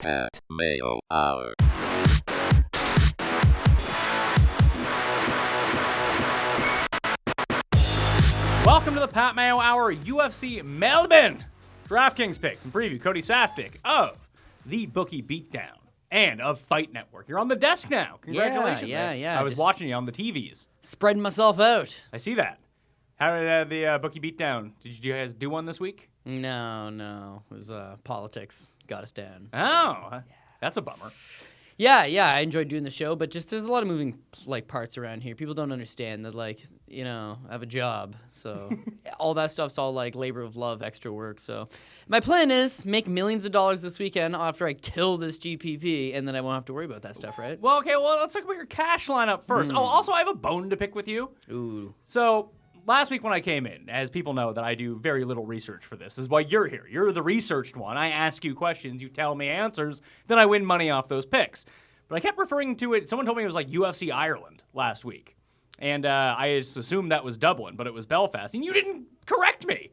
Pat Mayo Hour. Welcome to the Pat Mayo Hour UFC Melbourne DraftKings picks and preview. Cody Safdie of the Bookie Beatdown and of Fight Network. You're on the desk now. Congratulations. Yeah. I was watching you on the TVs. Spreading myself out. I see that. How did the Bookie Beatdown? Did you guys do one this week? No. It was politics. Got us down. Oh, that's a bummer. Yeah, I enjoyed doing the show, but just there's a lot of moving parts around here. People don't understand that, I have a job, so all that stuff's all labor of love, extra work. So my plan is make millions of dollars this weekend after I kill this GPP, and then I won't have to worry about that stuff, right? Well, okay, let's talk about your cash lineup first. Oh, also, I have a bone to pick with you. Ooh. So last week when I came in, as people know that I do very little research for this, is why you're here. You're the researched one. I ask you questions, you tell me answers, then I win money off those picks. But I kept referring to it. Someone told me it was like UFC Ireland last week. And I just assumed that was Dublin, but it was Belfast. And you didn't correct me.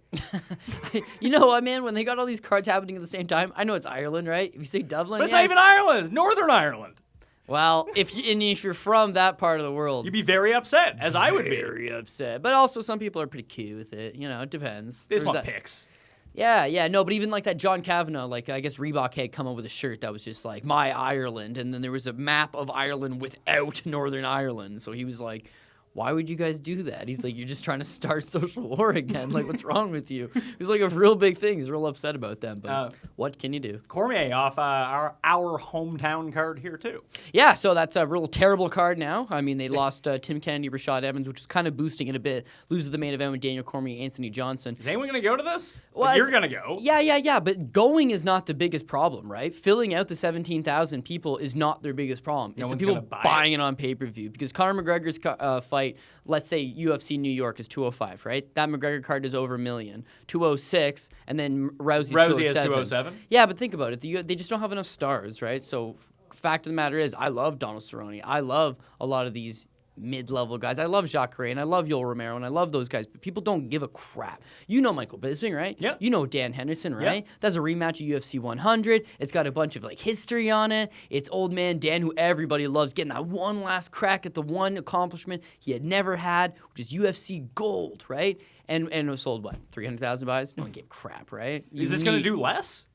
You know what, man? When they got all these cards happening at the same time, I know it's Ireland, right? If you say Dublin, but it's not even Ireland. It's Northern Ireland. Well, if you're from that part of the world, you'd be very upset, as I would be. Very upset. But also, some people are pretty cute with it. It depends. They just want picks. Yeah, no, but even that John Kavanagh, I guess Reebok had come up with a shirt that was just my Ireland, and then there was a map of Ireland without Northern Ireland. So he was like, why would you guys do that? He's like, you're just trying to start social war again. What's wrong with you? It was a real big thing. He's real upset about them, but what can you do? Cormier off our hometown card here, too. Yeah, so that's a real terrible card now. I mean, they lost Tim Kennedy, Rashad Evans, which is kind of boosting it a bit. Loses the main event with Daniel Cormier, Anthony Johnson. Is anyone going to go to this? Well, you're going to go. Yeah, but going is not the biggest problem, right? Filling out the 17,000 people is not their biggest problem. It's the people buying it on pay-per-view. Because Conor McGregor's fight, let's say UFC New York is 205, right? That McGregor card is over $1 million. 206, and then Rousey is 207. Yeah, but think about it. They just don't have enough stars, right? So fact of the matter is, I love Donald Cerrone. I love a lot of these mid-level guys. I love Jacare, and I love Yoel Romero, and I love those guys, but people don't give a crap. You know Michael Bisping, right? Yep. You know Dan Henderson, right? Yep. That's a rematch of UFC 100. It's got a bunch of history on it. It's old man Dan, who everybody loves, getting that one last crack at the one accomplishment he had never had, which is UFC gold, right? And it was sold, 300,000 buys? No one gave crap, right? Is this going to do less?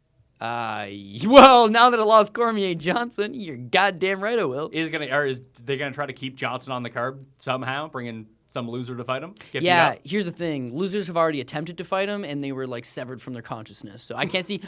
Well, now that I lost Cormier Johnson, you're goddamn right I will. Is they gonna try to keep Johnson on the card somehow, bring in some loser to fight him? Yeah, here's the thing: losers have already attempted to fight him, and they were severed from their consciousness. So I can't see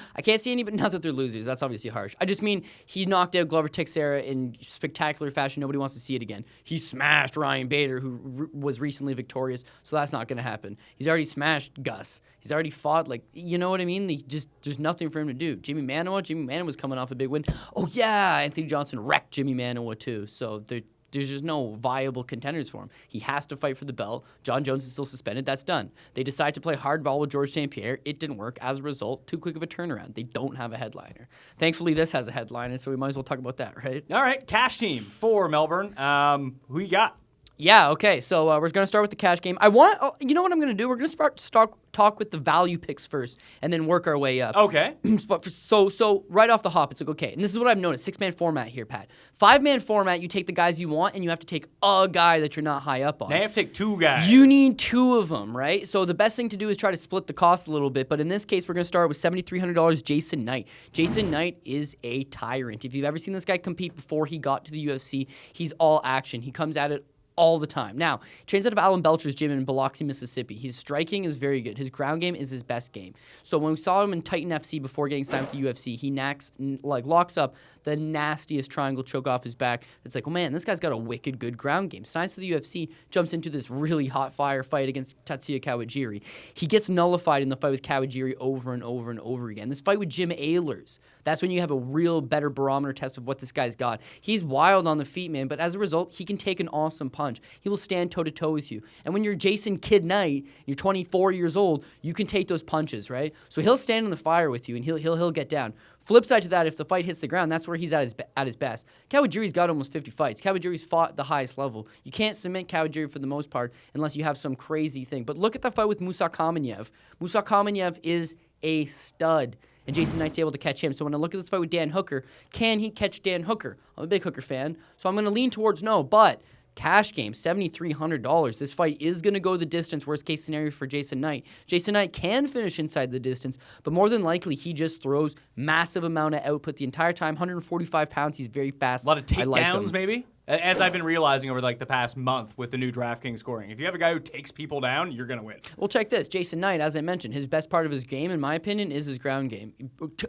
anybody. Not that they're losers. That's obviously harsh. I just mean he knocked out Glover Teixeira in spectacular fashion. Nobody wants to see it again. He smashed Ryan Bader, who was recently victorious. So that's not going to happen. He's already smashed Gus. He's already fought. You know what I mean? There's nothing for him to do. Jimmy Manuwa was coming off a big win. Oh yeah, Anthony Johnson wrecked Jimmy Manuwa too. So there's just no viable contenders for him. He has to fight for the belt. John Jones is still suspended. That's done. They decide to play hardball with Georges St. Pierre. It didn't work. As a result, too quick of a turnaround. They don't have a headliner. Thankfully, this has a headliner, so we might as well talk about that, right? All right, cash team for Melbourne. Who you got? Yeah, okay. So we're going to start with the cash game. You know what I'm going to do? We're going to start talk with the value picks first and then work our way up. Okay. So right off the hop, it's okay. And this is what I've noticed. 6-man format here, Pat. 5-man format, you take the guys you want, and you have to take a guy that you're not high up on. Now you have to take 2 guys. You need 2 of them, right? So the best thing to do is try to split the cost a little bit. But in this case, we're going to start with $7,300 Jason Knight. Jason Knight is a tyrant. If you've ever seen this guy compete before he got to the UFC, he's all action. He comes at it all the time. Now, trains out of Alan Belcher's gym in Biloxi, Mississippi. His striking is very good. His ground game is his best game. So when we saw him in Titan FC before getting signed with the UFC, he locks up the nastiest triangle choke off his back. It's oh man, this guy's got a wicked good ground game. Signs to the UFC, jumps into this really hot fire fight against Tatsuya Kawajiri. He gets nullified in the fight with Kawajiri over and over and over again. This fight with Jim Ehlers, that's when you have a real better barometer test of what this guy's got. He's wild on the feet, man, but as a result, he can take an awesome punch. He will stand toe-to-toe with you. And when you're Jason Kid Knight, you're 24 years old, you can take those punches, right? So he'll stand in the fire with you, and he'll get down. Flip side to that, if the fight hits the ground, that's where he's at his best. Kawajiri's got almost 50 fights. Kawajiri's fought at the highest level. You can't submit Kawajiri for the most part unless you have some crazy thing. But look at that fight with Musa Kamenev. Musa Kamenev is a stud. and Jason Knight's able to catch him. So when I look at this fight with Dan Hooker, can he catch Dan Hooker? I'm a big Hooker fan, so I'm going to lean towards no, but cash game, $7,300. This fight is going to go the distance, worst case scenario for Jason Knight. Jason Knight can finish inside the distance, but more than likely, he just throws massive amount of output the entire time. 145 pounds, he's very fast. A lot of I like him. takedowns, maybe? As I've been realizing over like the past month with the new DraftKings scoring, if you have a guy who takes people down, you're going to win. Well, check this. Jason Knight, as I mentioned, his best part of his game, in my opinion, is his ground game.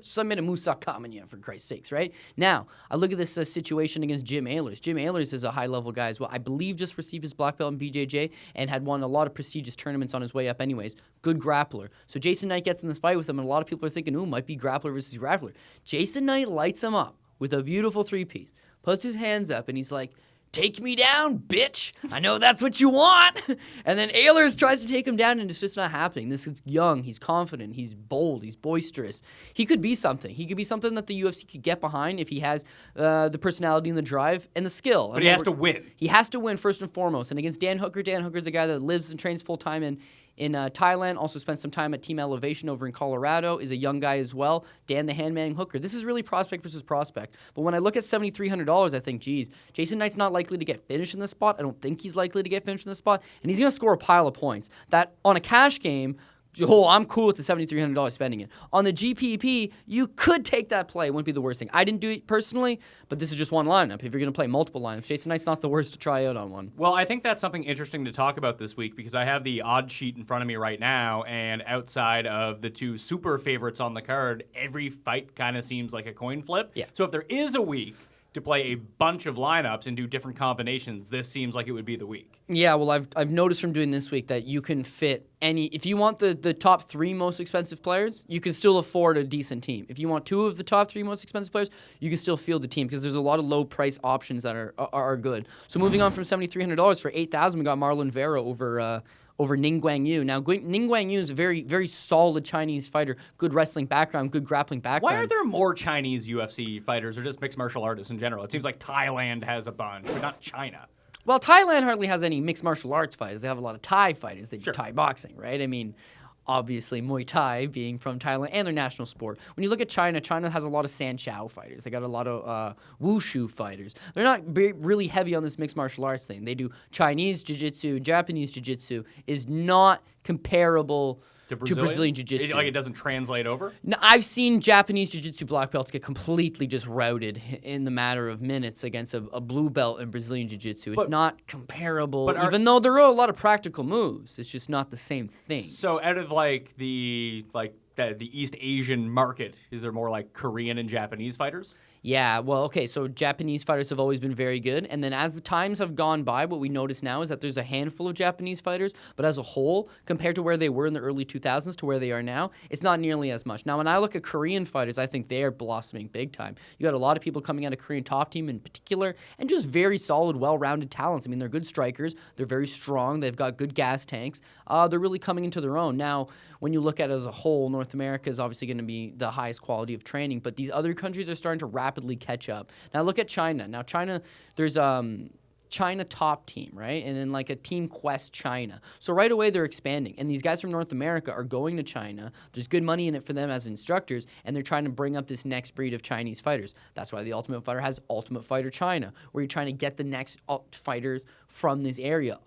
Submit a Musa Kamanya, for Christ's sakes, right? Now, I look at this situation against Jim Ehlers. Jim Ehlers is a high-level guy as well. I believe just received his black belt in BJJ and had won a lot of prestigious tournaments on his way up anyways. Good grappler. So Jason Knight gets in this fight with him, and a lot of people are thinking, ooh, might be grappler versus grappler. Jason Knight lights him up with a beautiful three-piece, puts his hands up, and he's like, take me down, bitch. I know that's what you want. And then Ehlers tries to take him down, and it's just not happening. This is young. He's confident. He's bold. He's boisterous. He could be something. He could be something that the UFC could get behind if he has the personality and the drive and the skill. But he has to win. He has to win first and foremost. And against Dan Hooker's a guy that lives and trains full-time in Thailand, also spent some time at Team Elevation over in Colorado, is a young guy as well. Dan the Handman Hooker. This is really prospect versus prospect. But when I look at $7,300, I think, geez, Jason Knight's not likely to get finished in this spot. I don't think he's likely to get finished in this spot. And he's going to score a pile of points. That, on a cash game, I'm cool with the $7,300 spending it. On the GPP, you could take that play. It wouldn't be the worst thing. I didn't do it personally, but this is just one lineup. If you're going to play multiple lineups, Jason Knight's not the worst to try out on one. Well, I think that's something interesting to talk about this week because I have the odd sheet in front of me right now, and outside of the two super favorites on the card, every fight kind of seems like a coin flip. Yeah. So if there is a week to play a bunch of lineups and do different combinations, this seems like it would be the week. Yeah, well, I've noticed from doing this week that you can fit any. If you want the top three most expensive players, you can still afford a decent team. If you want two of the top three most expensive players, you can still field the team because there's a lot of low price options that are good. So moving on from $7,300 for $8,000, we got Marlon Vera over Ning Guangyu. Now, Ning Guangyu is a very, very solid Chinese fighter, good wrestling background, good grappling background. Why are there more Chinese UFC fighters or just mixed martial artists in general? It seems like Thailand has a bunch, but not China. Well, Thailand hardly has any mixed martial arts fighters. They have a lot of Thai fighters that do Sure. Thai boxing, right? I mean, obviously Muay Thai being from Thailand and their national sport. When you look at China, China has a lot of Sanshao fighters. They got a lot of Wushu fighters. They're not really heavy on this mixed martial arts thing. They do Chinese jiu-jitsu. Japanese jiu-jitsu is not comparable to Brazilian jiu-jitsu. Like it doesn't translate over? No, I've seen Japanese jiu-jitsu black belts get completely just routed in the matter of minutes against a blue belt in Brazilian jiu-jitsu. It's not comparable, even though there are a lot of practical moves. It's just not the same thing. So out of like the East Asian market, is there more like Korean and Japanese fighters? Yeah, well, okay, so Japanese fighters have always been very good, and then as the times have gone by, what we notice now is that there's a handful of Japanese fighters, but as a whole, compared to where they were in the early 2000s to where they are now, it's not nearly as much. Now, when I look at Korean fighters, I think they are blossoming big time. You got a lot of people coming out of Korean Top Team in particular, and just very solid, well-rounded talents. I mean, they're good strikers, they're very strong, they've got good gas tanks, they're really coming into their own. Now, when you look at it as a whole, North America is obviously going to be the highest quality of training, but these other countries are starting to rapidly catch up. Now look at China. Now China, there's China Top Team, right? And then like a Team Quest China. So right away they're expanding. And these guys from North America are going to China. There's good money in it for them as instructors, and they're trying to bring up this next breed of Chinese fighters. That's why the Ultimate Fighter has Ultimate Fighter China, where you're trying to get the next fighters from this area.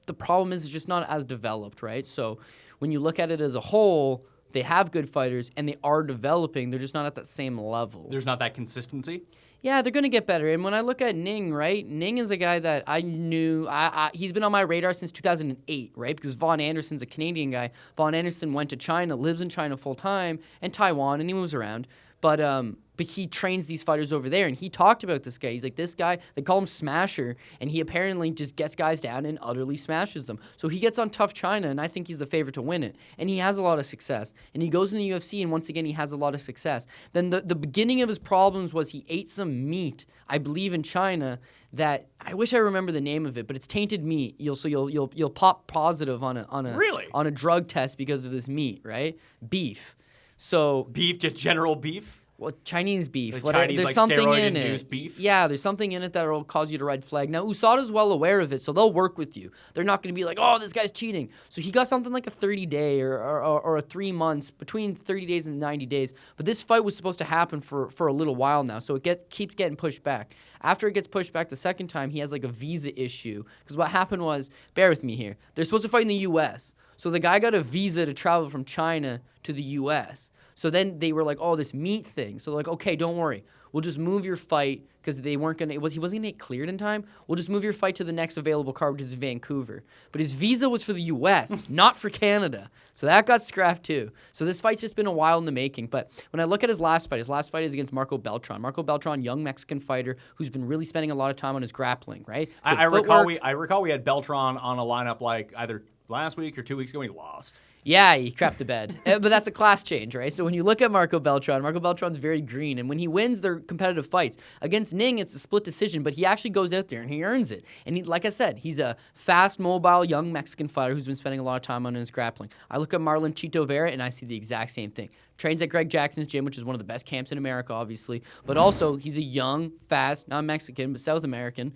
The problem is it's just not as developed, right? So when you look at it as a whole, they have good fighters, and they are developing. They're just not at that same level. There's not that consistency? Yeah, they're going to get better. And when I look at Ning, right, Ning is a guy that I knew. He's been on my radar since 2008, right, because Vaughn Anderson's a Canadian guy. Vaughn Anderson went to China, lives in China full-time, and Taiwan, and he moves around. But he trains these fighters over there, and he talked about this guy. He's like, this guy, they call him Smasher, and he apparently just gets guys down and utterly smashes them. So he gets on Tough China, and I think he's the favorite to win it. And he has a lot of success. And he goes in the UFC, and once again, he has a lot of success. Then the beginning of his problems was he ate some meat, I believe in China, that I wish I remember the name of it, but it's tainted meat. You'll pop positive on a drug test because of this meat, right? Beef. So Beef, just general beef? Well, Chinese beef. Like Whatever. Chinese, There's like, something in steroid-induced it. beef? Yeah, there's something in it that will cause you to red flag. Now, USADA's well aware of it, so they'll work with you. They're not going to be like, oh, this guy's cheating. So he got something like a 30-day or a 3 months, between 30 days and 90 days. But this fight was supposed to happen for a little while now, so it keeps getting pushed back. After it gets pushed back the second time, he has like a visa issue. Because what happened was, bear with me here, they're supposed to fight in the U.S., so the guy got a visa to travel from China to the U.S., so then they were like, oh, this meat thing. So they're like, okay, don't worry. We'll just move your fight because they weren't going to, he wasn't going to get cleared in time. We'll just move your fight to the next available card, which is Vancouver. But his visa was for the U.S., not for Canada. So that got scrapped too. So this fight's just been a while in the making. But when I look at his last fight is against Marco Beltran. Marco Beltran, young Mexican fighter who's been really spending a lot of time on his grappling, right? I recall we had Beltran on a lineup like either last week or 2 weeks ago. He lost. Yeah, he crapped the bed. But that's a class change, right? So when you look at Marco Beltran's very green. And when he wins, they're competitive fights. Against Ning, it's a split decision, but he actually goes out there and he earns it. And he, like I said, he's a fast, mobile, young Mexican fighter who's been spending a lot of time on his grappling. I look at Marlon Chito Vera, and I see the exact same thing. Trains at Greg Jackson's gym, which is one of the best camps in America, obviously. But also, he's a young, fast, not Mexican, but South American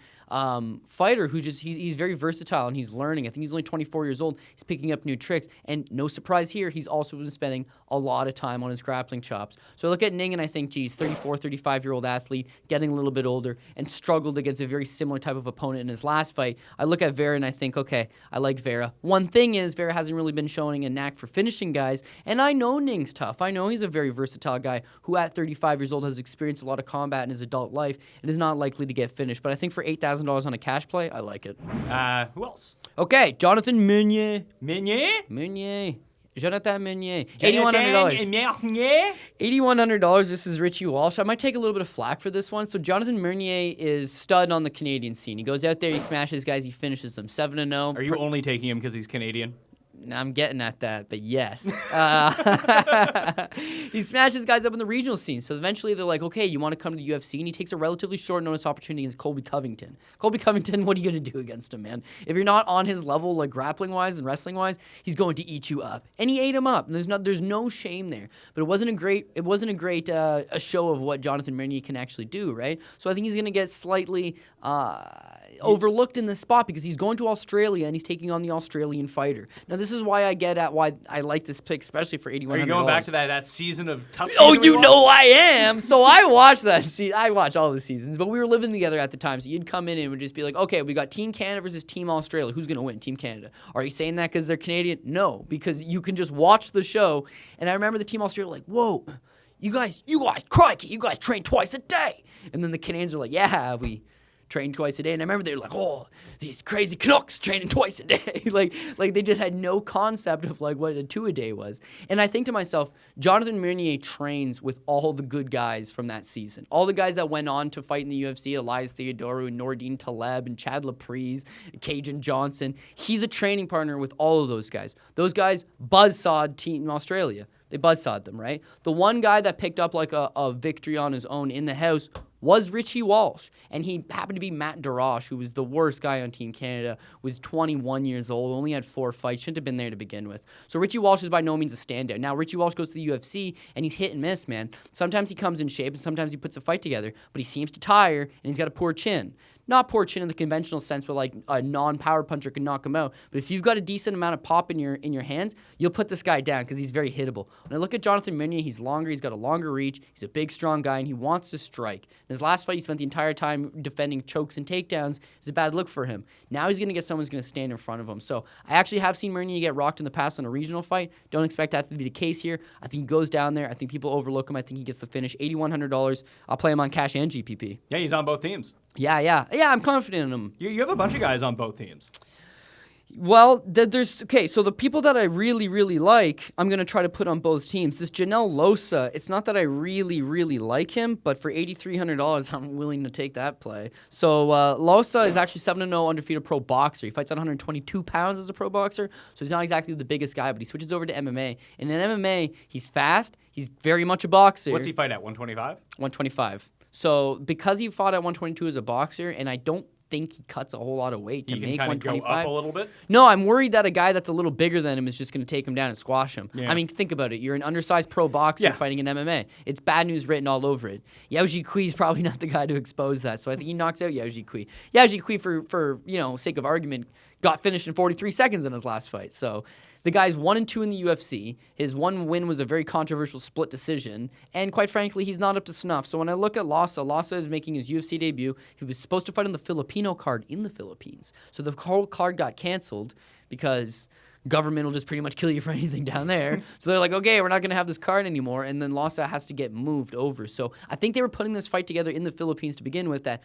fighter who's he's very versatile and he's learning. I think he's only 24 years old. He's picking up new tricks. And no surprise here, he's also been spending a lot of time on his grappling chops. So I look at Ning and I think, geez, 34, 35-year-old athlete, getting a little bit older, and struggled against a very similar type of opponent in his last fight. I look at Vera and I think, okay, I like Vera. One thing is, Vera hasn't really been showing a knack for finishing guys, and I know Ning's tough. I know he's a very versatile guy who at 35 years old has experienced a lot of combat in his adult life and is not likely to get finished. But I think for $8,000 on a cash play, I like it. Who else? Okay, Jonathan Meunier. Meunier? Jonathan Meunier. $8,100. $8,100. This is Richie Walsh. I might take a little bit of flack for this one. So Jonathan Meunier is stud on the Canadian scene. He goes out there, he smashes guys, he finishes them 7-0. Are you only taking him because he's Canadian? I'm getting at that, but yes. He smashes guys up in the regional scene. So eventually they're like, okay, you want to come to the UFC? And he takes a relatively short notice opportunity against Colby Covington. Colby Covington, what are you going to do against him, man? If you're not on his level, like grappling-wise and wrestling-wise, he's going to eat you up. And he ate him up. And there's no shame there. But it wasn't a great a show of what Jonathan Meunier can actually do, right? So I think he's going to get slightly overlooked in this spot because he's going to Australia and he's taking on the Australian fighter. Now, this is why I get at why I like this pick, especially for $8,100. Are you going back to that season of tough? Oh, you know I am. So I watched that. I watch all the seasons, but we were living together at the time. So you'd come in and would just be like, okay, we got Team Canada versus Team Australia. Who's going to win? Team Canada. Are you saying that because they're Canadian? No, because you can just watch the show. And I remember the Team Australia like, whoa, you guys, crikey, you guys train twice a day. And then the Canadians are like, yeah, we train twice a day. And I remember they were like, oh, these crazy Canucks training twice a day. like they just had no concept of like what a two-a-day was. And I think to myself, Jonathan Meunier trains with all the good guys from that season. All the guys that went on to fight in the UFC, Elias Theodorou, and Nordine Taleb, and Chad Laprise, Cajun Johnson. He's a training partner with all of those guys. Those guys buzzsawed Team Australia. They buzzsawed them, right? The one guy that picked up like a victory on his own in the house was Richie Walsh. And he happened to be Matt Darash, who was the worst guy on Team Canada, was 21 years old, only had 4 fights, shouldn't have been there to begin with. So Richie Walsh is by no means a standout. Now, Richie Walsh goes to the UFC, and he's hit and miss, man. Sometimes he comes in shape, and sometimes he puts a fight together, but he seems to tire, and he's got a poor chin. Not poor chin in the conventional sense where like a non-power puncher can knock him out. But if you've got a decent amount of pop in your hands, you'll put this guy down because he's very hittable. When I look at Jonathan Meunier, he's longer, he's got a longer reach, he's a big, strong guy, and he wants to strike. In his last fight, he spent the entire time defending chokes and takedowns. It's a bad look for him. Now he's going to get someone who's going to stand in front of him. So I actually have seen Meunier get rocked in the past on a regional fight. Don't expect that to be the case here. I think he goes down there. I think people overlook him. I think he gets the finish. $8,100. I'll play him on cash and GPP. Yeah, he's on both teams. Yeah, I'm confident in him. You have a bunch of guys on both teams. Well, so the people that I really, really like, I'm going to try to put on both teams. This Janelle Losa, it's not that I really, really like him, but for $8,300, I'm willing to take that play. So Losa is actually 7-0 undefeated pro boxer. He fights at 122 pounds as a pro boxer, so he's not exactly the biggest guy, but he switches over to MMA. And in MMA, he's fast. He's very much a boxer. What's he fight at, 125? 125. So because he fought at 122 as a boxer, and I don't think he cuts a whole lot of weight to You can make kind of go 125. up a little bit. No, I'm worried that a guy that's a little bigger than him is just going to take him down and squash him. Yeah. I mean, think about it. You're an undersized pro boxer fighting in MMA. It's bad news written all over it. Yaoji Kui's probably not the guy to expose that, so I think he knocks out Yaoji Kui. Yaoji Kui, for sake of argument, got finished in 43 seconds in his last fight. So the guy's 1-2 in the UFC. His one win was a very controversial split decision, and quite frankly, he's not up to snuff. So when I look at Lhasa is making his UFC debut. He was supposed to fight on the Filipino card in the Philippines. So the whole card got canceled because government will just pretty much kill you for anything down there. So they're like, okay, we're not going to have this card anymore. And then Lhasa has to get moved over. So I think they were putting this fight together in the Philippines to begin with that,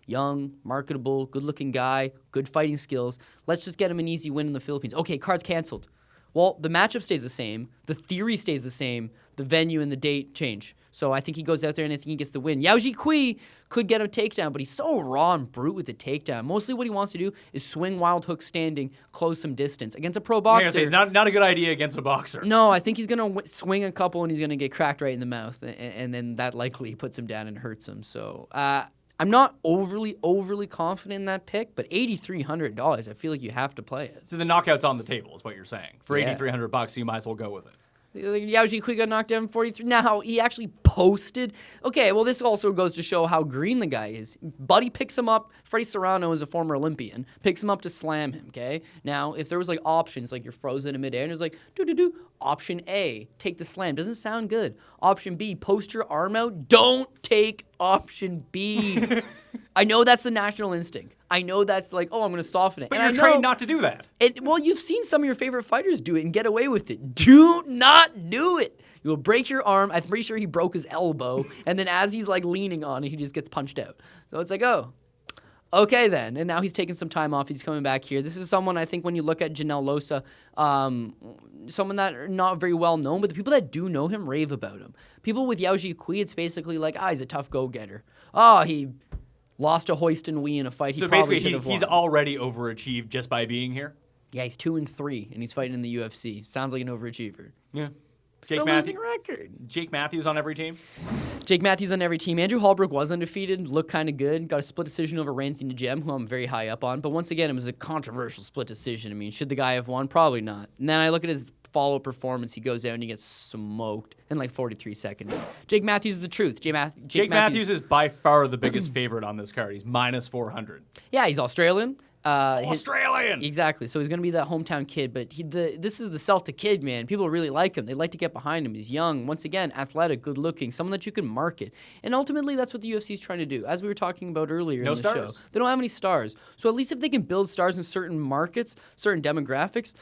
young, marketable, good-looking guy, good fighting skills. Let's just get him an easy win in the Philippines. Okay, card's canceled. Well, the matchup stays the same. The theory stays the same. The venue and the date change. So I think he goes out there and I think he gets the win. Yaoji Kui could get a takedown, but he's so raw and brute with the takedown. Mostly what he wants to do is swing wild hook standing, close some distance. Against a pro boxer. Not a good idea against a boxer. No, I think he's going to swing a couple and he's going to get cracked right in the mouth. And then that likely puts him down and hurts him. So I'm not overly confident in that pick, but $8,300, I feel like you have to play it. So the knockout's on the table is what you're saying. For Yeah. $8,300, you might as well go with it. Yaoji Kui got knocked down in 43. Now, he actually posted. Okay, well, this also goes to show how green the guy is. Buddy picks him up. Freddie Serrano is a former Olympian. Picks him up to slam him, okay? Now, if there was, options, you're frozen in midair, and it's option A, take the slam. Doesn't sound good. Option B, post your arm out. Don't take option B. I know that's the national instinct. I know that's I'm going to soften it. But and you're trained not to do that. Well, you've seen some of your favorite fighters do it and get away with it. Do not do it. You will break your arm. I'm pretty sure he broke his elbow. And then as he's leaning on it, he just gets punched out. So it's okay then. And now he's taking some time off. He's coming back here. This is someone I think when you look at Janelle Losa, someone that are not very well known, but the people that do know him rave about him. People with Yaoji Kui, it's basically he's a tough go-getter. He lost to Hoiston Wee in a fight he probably should have won. He's already overachieved just by being here. Yeah, he's 2-3, and he's fighting in the UFC. Sounds like an overachiever. Yeah. Losing record. Jake Matthews on every team. Jake Matthews on every team. Andrew Hallbrook was undefeated, looked kind of good. Got a split decision over Ramsey Najem, who I'm very high up on. But once again, it was a controversial split decision. I mean, should the guy have won? Probably not. And then I look at his follow performance. He goes out and he gets smoked in 43 seconds. Jake Matthews is the truth. Jake Matthews is by far the biggest favorite on this card. He's minus 400. Yeah, he's Australian. Australian! Exactly. So he's going to be that hometown kid. But this is the Celtic kid, man. People really like him. They like to get behind him. He's young. Once again, athletic, good looking, someone that you can market. And ultimately, that's what the UFC is trying to do. As we were talking about earlier in the show. They don't have any stars. So at least if they can build stars in certain markets, certain demographics,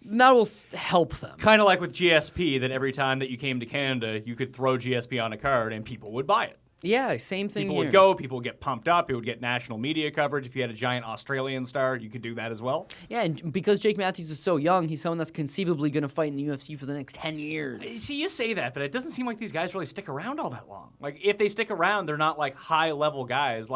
that will help them. Kind of like with GSP, that every time that you came to Canada, you could throw GSP on a card and people would buy it. Yeah, same thing People here. would go, people would get pumped up, it would get national media coverage. If you had a giant Australian star, you could do that as well. Yeah, and because Jake Matthews is so young, he's someone that's conceivably going to fight in the UFC for the next 10 years. See, you say that, but it doesn't seem like these guys really stick around all that long. If they stick around, they're not high-level guys.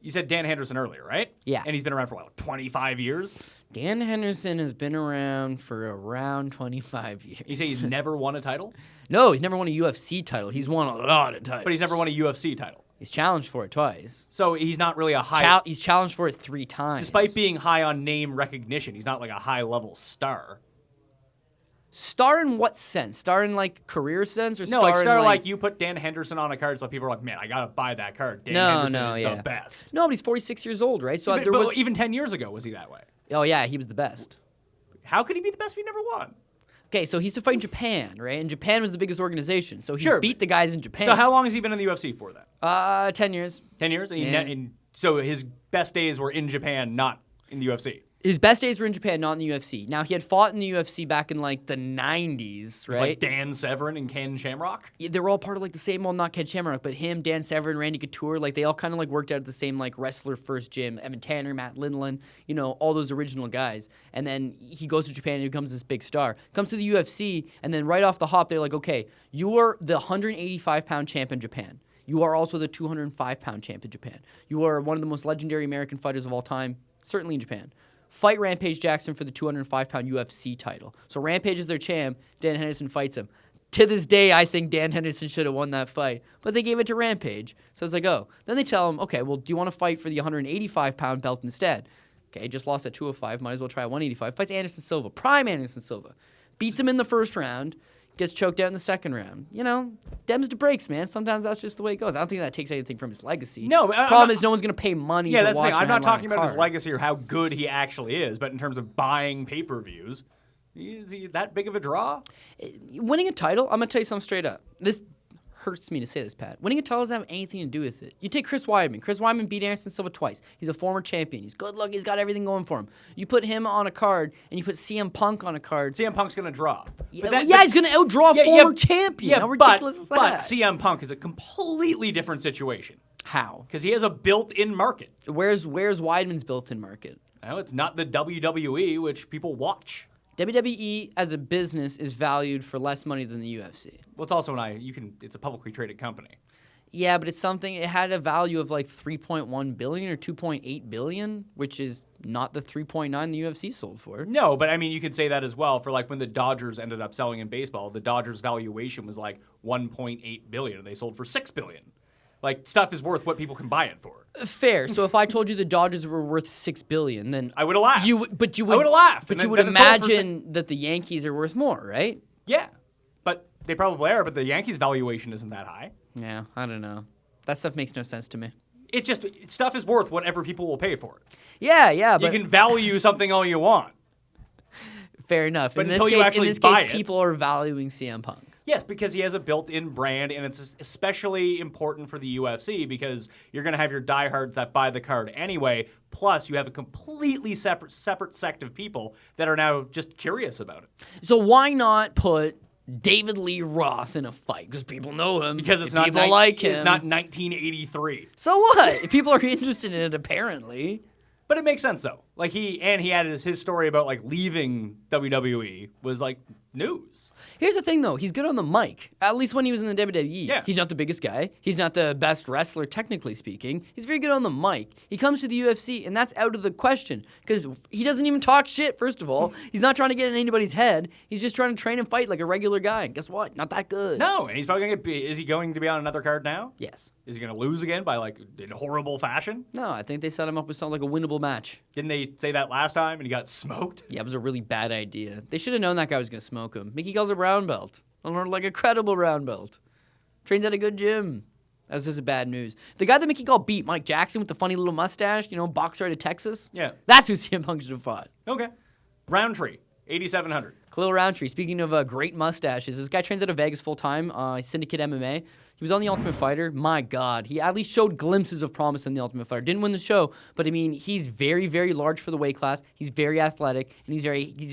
You said Dan Henderson earlier, right? Yeah. And he's been around for 25 years? Dan Henderson has been around for around 25 years. You say he's never won a title? No, he's never won a UFC title. He's won a lot of titles. But he's never won a UFC title. He's challenged for it twice. So he's not really a high... He's challenged for it 3 times. Despite being high on name recognition, he's not a high-level star. Star in what sense? Star in career sense, or No, star in you put Dan Henderson on a card, so people are like, man, I gotta buy that card. Dan Henderson is the best. No, but he's 46 years old, right? So But even 10 years ago, was he that way? Oh yeah, he was the best. How could he be the best if he never won? Okay, so he used to fight in Japan, right? And Japan was the biggest organization, so he beat the guys in Japan. So how long has he been in the UFC for then? 10 years. 10 years? And so his best days were in Japan, not in the UFC. His best days were in Japan, not in the UFC. Now, he had fought in the UFC back in the 90s, right? Like Dan Severn and Ken Shamrock? Yeah, they were all part of the same, well, not Ken Shamrock, but him, Dan Severn, Randy Couture, they all kind of worked out at the same wrestler first gym. Evan Tanner, Matt Lindland, all those original guys. And then he goes to Japan and becomes this big star. Comes to the UFC, and then right off the hop, they're like, okay, you are the 185-pound champ in Japan. You are also the 205-pound champ in Japan. You are one of the most legendary American fighters of all time, certainly in Japan. Fight Rampage Jackson for the 205-pound UFC title. So Rampage is their champ. Dan Henderson fights him. To this day, I think Dan Henderson should have won that fight. But they gave it to Rampage. So it's like, oh. Then they tell him, okay, well, do you want to fight for the 185-pound belt instead? Okay, just lost at 205. Might as well try 185. Fights Anderson Silva. Prime Anderson Silva. Beats him in the first round. Gets choked out in the second round. You know, dems to breaks, man. Sometimes that's just the way it goes. I don't think that takes anything from his legacy. No, but problem is no one's going to pay money to that's the watch thing. I'm not talking a about his card. legacy or how good he actually is, but in terms of buying pay-per-views, is he that big of a draw? Winning a title, I'm going to tell you something straight up. This hurts me to say this, Pat. Winning a title doesn't have anything to do with it. You take Chris Weidman. Chris Weidman beat Anderson Silva twice. He's a former champion. He's good looking. He's got everything going for him. You put him on a card, and you put CM Punk on a card. CM Punk's going to draw. He's going to outdraw a former champion. How ridiculous is that? But CM Punk is a completely different situation. How? Because he has a built-in market. Where's Weidman's built-in market? No, it's not the WWE, which people watch. WWE as a business is valued for less money than the UFC. Well, it's also it's a publicly traded company. Yeah, but it's something, it had a value of like 3.1 billion or 2.8 billion, which is not the 3.9 the UFC sold for. No, but I mean, you could say that as well for like when the Dodgers ended up selling in baseball. The Dodgers valuation was like 1.8 billion, and they sold for 6 billion. Like, stuff is worth what people can buy it for. Fair. So if I told you the Dodgers were worth $6 billion, then I would have laughed. I would have laughed. But And you would then it sold for imagine that the Yankees are worth more, right? Yeah, but they probably are. But the Yankees' valuation isn't that high. Yeah, I don't know. That stuff makes no sense to me. It just stuff is worth whatever people will pay for it. Yeah, but You can value something all you want. fair enough. But in until this you case, actually buy it. people are valuing CM Punk. Yes, because he has a built-in brand, and it's especially important for the UFC because you're going to have your diehards that buy the card anyway. Plus, you have a completely separate sect of people that are now just curious about it. So why not put David Lee Roth in a fight? Because people know him. Because it's not people like him. It's not 1983. So what? People are interested in it, apparently. But it makes sense though. Like he had his story about like leaving WWE was like news. Here's the thing, though. He's good on the mic. At least when he was in the WWE. Yeah. He's not the biggest guy. He's not the best wrestler, technically speaking. He's very good on the mic. He comes to the UFC, and that's out of the question. Because he doesn't even talk shit, first of all. He's not trying to get in anybody's head. He's just trying to train and fight like a regular guy. And guess what? Not that good. No, and he's probably going to get... Is he going to be on another card now? Yes. Is he going to lose again by like in horrible fashion? No, I think they set him up with something like a winnable match. Didn't they say that last time and he got smoked? Yeah, it was a really bad idea. They should have known that guy was going to smoke him. Mickey Gall's a brown belt. Like a credible brown belt. Trains at a good gym. That was just a bad news. The guy that Mickey Gall beat, Mike Jackson with the funny little mustache, boxer out of Texas. Yeah. That's who CM Punk should have fought. Okay. Roundtree, 8,700. Khalil Roundtree, speaking of great mustaches, this guy trains out of Vegas full-time, Syndicate MMA. He was on The Ultimate Fighter. My God, he at least showed glimpses of promise in The Ultimate Fighter. Didn't win the show, but I mean, he's very, very large for the weight class. He's very athletic, and he's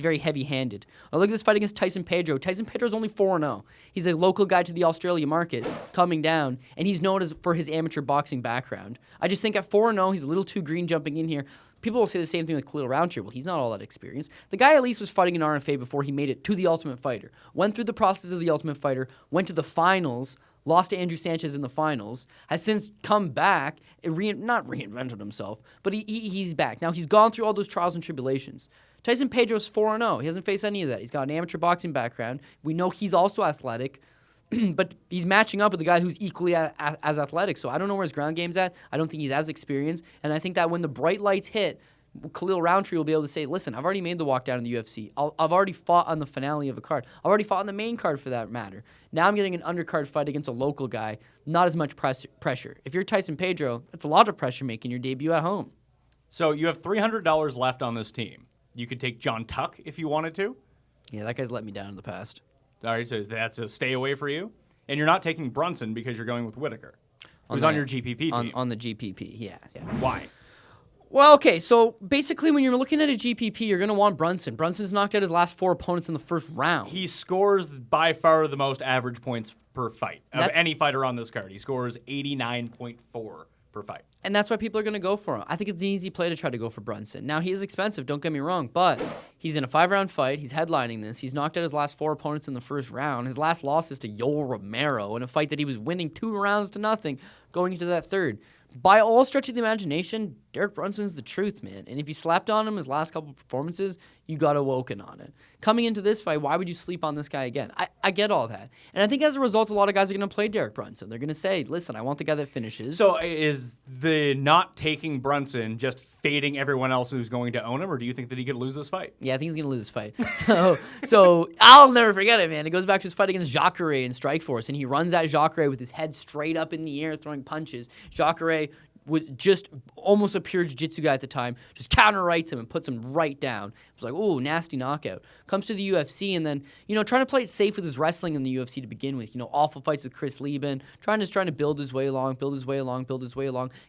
very heavy-handed. Look at this fight against Tyson Pedro. Tyson Pedro's only 4-0. He's a local guy to the Australia market, coming down, and he's known for his amateur boxing background. I just think at 4-0, he's a little too green jumping in here. People will say the same thing with Khalil Roundtree. Well, he's not all that experienced. The guy at least was fighting an RFA before he made it to The Ultimate Fighter. Went through the process of The Ultimate Fighter, went to the finals, lost to Andrew Sanchez in the finals, has since come back, not reinvented himself, but he's back. Now, he's gone through all those trials and tribulations. Tyson Pedro's 4-0. He hasn't faced any of that. He's got an amateur boxing background. We know he's also athletic. But he's matching up with a guy who's equally as athletic. So I don't know where his ground game's at. I don't think he's as experienced. And I think that when the bright lights hit, Khalil Roundtree will be able to say, listen, I've already made the walk down in the UFC. I've already fought on the finale of a card. I've already fought on the main card for that matter. Now I'm getting an undercard fight against a local guy. Not as much pressure. If you're Tyson Pedro, that's a lot of pressure making your debut at home. So you have $300 left on this team. You could take John Tuck if you wanted to. Yeah, that guy's let me down in the past. All right, so that's a stay away for you. And you're not taking Brunson because you're going with Whitaker, who's on your GPP team. On the GPP, yeah. Why? Well, okay, so basically when you're looking at a GPP, you're going to want Brunson. Brunson's knocked out his last 4 opponents in the first round. He scores by far the most average points per fight of any fighter on this card. He scores 89.4 per fight. And that's why people are going to go for him. I think it's an easy play to try to go for Brunson. Now, he is expensive, don't get me wrong, but he's in a 5-round fight. He's headlining this. He's knocked out his last 4 opponents in the first round. His last loss is to Yoel Romero in a fight that he was winning 2 rounds to nothing going into that third. by all stretch of the imagination, Derek Brunson's the truth, man. And if you slapped on him his last couple of performances, you got awoken on it. Coming into this fight, why would you sleep on this guy again? I get all that. And I think as a result, a lot of guys are going to play Derek Brunson. They're going to say, listen, I want the guy that finishes. So is the not taking Brunson just fading everyone else who's going to own him, or do you think that he could lose this fight? Yeah, I think he's going to lose this fight. So I'll never forget it, man. It goes back to his fight against Jacare in Strikeforce, and he runs at Jacare with his head straight up in the air, throwing punches. Jacare was just almost a pure jiu-jitsu guy at the time, just counter-rights him and puts him right down. It was like, ooh, nasty knockout. Comes to the UFC and then, trying to play it safe with his wrestling in the UFC to begin with. Awful fights with Chris Lieben, trying to build his way along,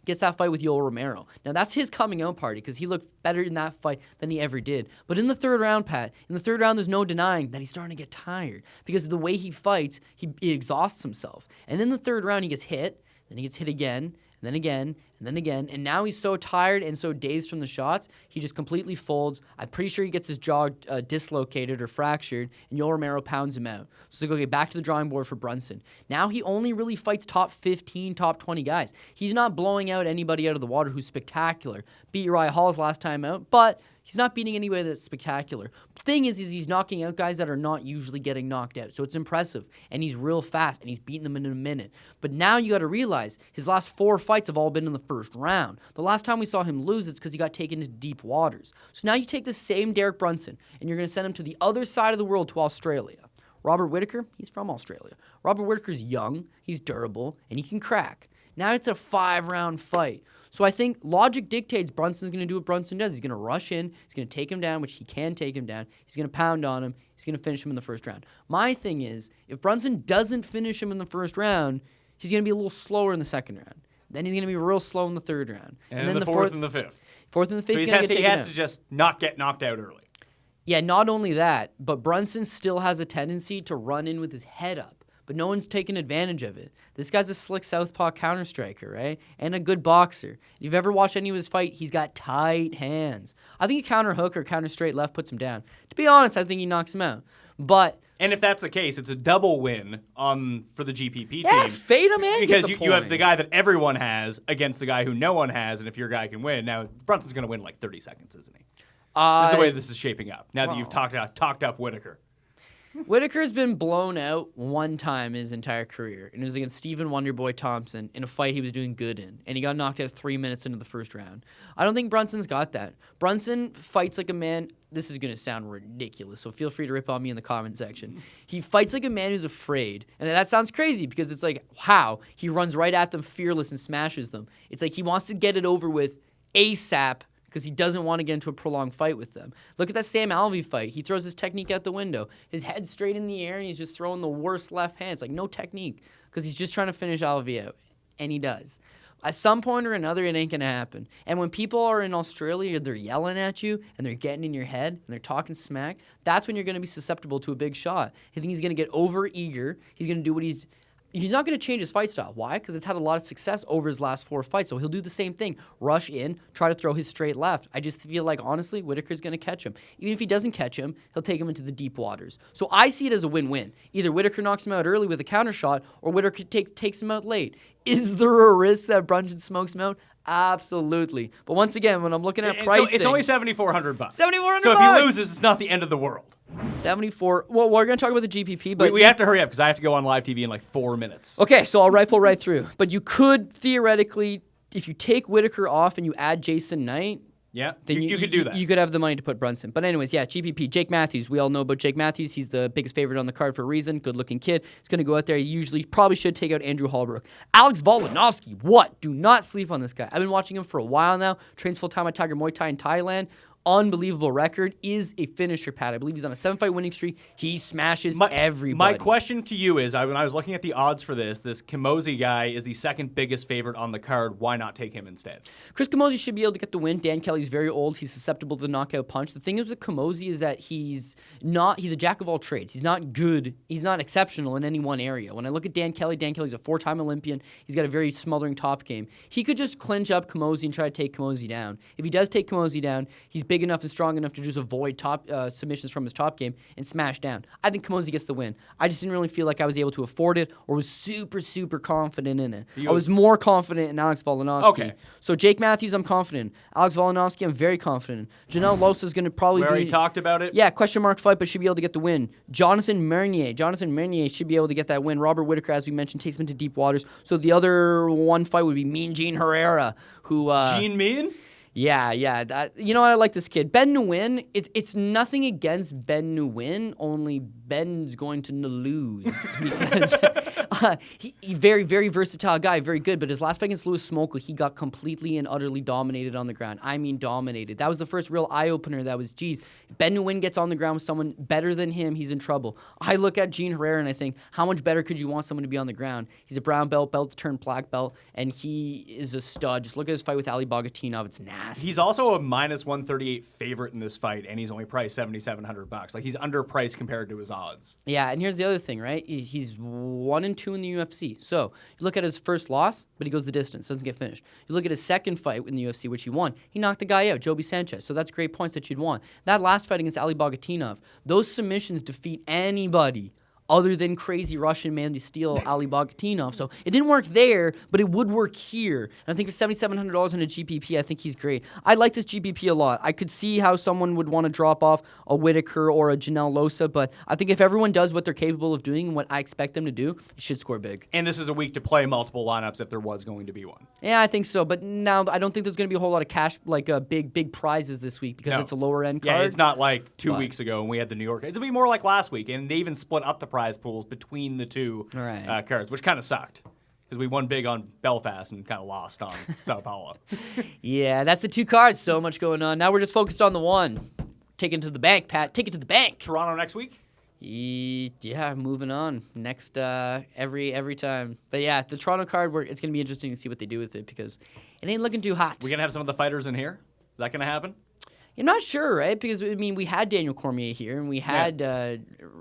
gets that fight with Yoel Romero. Now, that's his coming out party because he looked better in that fight than he ever did. But in the third round, Pat, there's no denying that he's starting to get tired because of the way he fights, he exhausts himself. And in the third round, he gets hit, then he gets hit again, and then again, and then again. And now he's so tired and so dazed from the shots, he just completely folds. I'm pretty sure he gets his jaw dislocated or fractured, and Yoel Romero pounds him out. So they go get back to the drawing board for Brunson. Now he only really fights top 15, top 20 guys. He's not blowing out anybody out of the water who's spectacular. Beat Uriah Hall's last time out, but he's not beating anybody that's spectacular. The thing is he's knocking out guys that are not usually getting knocked out. So it's impressive. And he's real fast, and he's beating them in a minute. But now you got to realize his last 4 fights have all been in the first round. The last time we saw him lose, it's because he got taken into deep waters. So now you take the same Derek Brunson, and you're going to send him to the other side of the world, to Australia. Robert Whittaker, he's from Australia. Robert Whittaker's young, he's durable, and he can crack. Now it's a 5-round fight. So I think logic dictates Brunson's going to do what Brunson does. He's going to rush in. He's going to take him down, which he can take him down. He's going to pound on him. He's going to finish him in the first round. My thing is, if Brunson doesn't finish him in the first round, he's going to be a little slower in the second round. Then he's going to be real slow in the third round. And then the fourth and the fifth. Fourth and the fifth, so he's going to get taken he has out. to just not get knocked out early. Yeah, not only that, but Brunson still has a tendency to run in with his head up. But no one's taking advantage of it. This guy's a slick southpaw counter-striker, right? And a good boxer. If you've ever watched any of his fight, he's got tight hands. I think a counter hook or counter straight left puts him down. To be honest, I think he knocks him out. And if that's the case, it's a double win for the GPP team. Yeah, fade him in. Because you have the guy that everyone has against the guy who no one has, and if your guy can win, now Brunson's going to win in like 30 seconds, isn't he? This is the way this is shaping up. Now that you've talked up Whittaker. Whittaker's been blown out one time in his entire career, and it was against Stephen Wonderboy Thompson in a fight he was doing good in, and he got knocked out 3 minutes into the first round. I don't think Brunson's got that. Brunson fights like a man. This is going to sound ridiculous, so feel free to rip on me in the comment section. He fights like a man who's afraid, and that sounds crazy because it's like, how? He runs right at them fearless and smashes them. It's like he wants to get it over with ASAP, because he doesn't want to get into a prolonged fight with them. Look at that Sam Alvey fight. He throws his technique out the window. His head's straight in the air, and he's just throwing the worst left hand. It's like no technique because he's just trying to finish Alvey out, and he does. At some point or another, it ain't going to happen. And when people are in Australia, they're yelling at you, and they're getting in your head, and they're talking smack, that's when you're going to be susceptible to a big shot. I think he's going to get over-eager. He's going to do what he's not going to change his fight style. Why? Because it's had a lot of success over his last 4 fights. So he'll do the same thing. Rush in, try to throw his straight left. I just feel like, honestly, Whittaker's going to catch him. Even if he doesn't catch him, he'll take him into the deep waters. So I see it as a win-win. Either Whittaker knocks him out early with a counter shot, or Whittaker takes him out late. Is there a risk that Brunson smokes him out? Absolutely. But once again, when I'm looking at pricing, it's only $7,400. $7,400. So if he loses, it's not the end of the world. 74. Well, we're going to talk about the GPP, but we have to hurry up because I have to go on live TV in like 4 minutes. Okay, so I'll rifle right through. But you could theoretically, if you take Whittaker off and you add Jason Knight, yeah, then you could do that. You could have the money to put Brunson. But anyways, yeah, GPP, Jake Matthews. We all know about Jake Matthews. He's the biggest favorite on the card for a reason. Good-looking kid. He's going to go out there. He probably should take out Andrew Hallbrook. Alex Volkanovski, what? Do not sleep on this guy. I've been watching him for a while now. Trains full-time at Tiger Muay Thai in Thailand. Unbelievable record. Is a finisher, Pat. I believe he's on a 7-fight winning streak. He smashes everybody. My question to you is, when I was looking at the odds for this Camozzi guy is the second biggest favorite on the card. Why not take him instead? Chris Camozzi should be able to get the win. Dan Kelly's very old. He's susceptible to the knockout punch. The thing is with Camozzi is that he's a jack of all trades. He's not good. He's not exceptional in any one area. When I look at Dan Kelly's a 4-time Olympian. He's got a very smothering top game. He could just clinch up Camozzi and try to take Camozzi down. If he does take Camozzi down, he's big big enough and strong enough to just avoid top submissions from his top game and smash down. I think Camozzi gets the win. I just didn't really feel like I was able to afford it or was super, super confident in it. I was more confident in Alex Volkanovski. Okay. So Jake Matthews, I'm confident. Alex Volkanovski, I'm very confident. Janelle Losa is going to probably We already talked about it. Yeah, question mark fight, but should be able to get the win. Jonathan Mernier should be able to get that win. Robert Whitaker, as we mentioned, takes him into deep waters. So the other one fight would be Mean Gene Herrera, who Gene Mean? Yeah. You know what? I like this kid. Ben Nguyen, it's nothing against Ben Nguyen, only Ben's going to lose because he very, very versatile guy, very good. But his last fight against Louis Smolka, he got completely and utterly dominated on the ground. I mean, dominated. That was the first real eye-opener that was, geez, Ben Nguyen gets on the ground with someone better than him, he's in trouble. I look at Gene Herrera and I think, how much better could you want someone to be on the ground? He's a brown belt turned black belt, and he is a stud. Just look at his fight with Ali Bogatinov. It's nasty. He's also a minus 138 favorite in this fight, and he's only priced $7,700. Like, he's underpriced compared to his odds. Yeah, and here's the other thing, right? He's 1-2 in the UFC. So you look at his first loss, but he goes the distance, doesn't get finished. You look at his second fight in the UFC, which he won. He knocked the guy out, Joby Sanchez. So that's great points that you'd want. That last fight against Ali Bogatinov, those submissions defeat anybody other than crazy Russian man to steal Ali Bogatinov. So it didn't work there, but it would work here. And I think for $7,700 in a GPP, I think he's great. I like this GPP a lot. I could see how someone would want to drop off a Whitaker or a Janelle Losa, but I think if everyone does what they're capable of doing and what I expect them to do, it should score big. And this is a week to play multiple lineups if there was going to be one. Yeah, I think so. But now I don't think there's going to be a whole lot of cash, like big prizes this week because it's a lower end card. Yeah, it's not like 2 weeks ago when we had the New York. It'll be more like last week, and they even split up the prize pools between the two cards, which kind of sucked because we won big on Belfast and kind of lost on Sao Paulo. Yeah, that's the two cards. So much going on. Now we're just focused on the one. Take it to the bank, Pat. Take it to the bank. Toronto next week? Yeah, moving on. Next, every time. But yeah, the Toronto card, it's going to be interesting to see what they do with it because it ain't looking too hot. We're going to have some of the fighters in here? Is that going to happen? I'm not sure, right? Because, I mean, we had Daniel Cormier here, and we had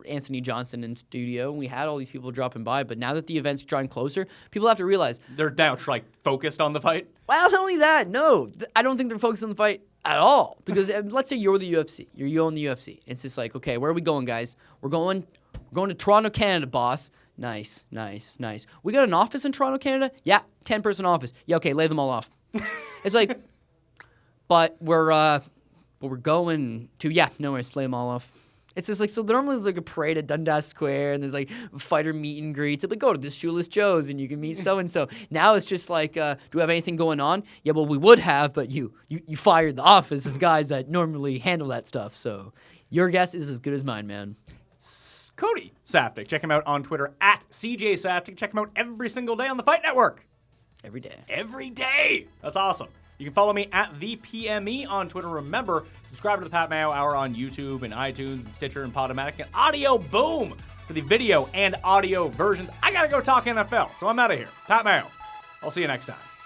Anthony Johnson in studio, and we had all these people dropping by. But now that the event's drawing closer, people have to realize they're now focused on the fight. Well, not only that, no, I don't think they're focused on the fight at all. Because let's say you're the UFC, you own the UFC. It's just like, okay, where are we going, guys? We're going to Toronto, Canada, boss. Nice. We got an office in Toronto, Canada? Yeah, 10-person office. Yeah, okay, lay them all off. It's like, but we're going to, no worries, play them all off. It's just like, so normally there's like a parade at Dundas Square and there's like fighter meet and greets. It's like, go to this Shoeless Joe's and you can meet so-and-so. Now it's just like, do we have anything going on? Yeah, well, we would have, but you fired the office of guys that normally handle that stuff. So your guess is as good as mine, man. Cody Saftik. Check him out on Twitter at CJ Saftik. Check him out every single day on the Fight Network. Every day. Every day. That's awesome. You can follow me at the PME on Twitter. Remember, subscribe to the Pat Mayo Hour on YouTube and iTunes and Stitcher and Podomatic and Audio Boom for the video and audio versions. I gotta go talk NFL, so I'm out of here. Pat Mayo. I'll see you next time.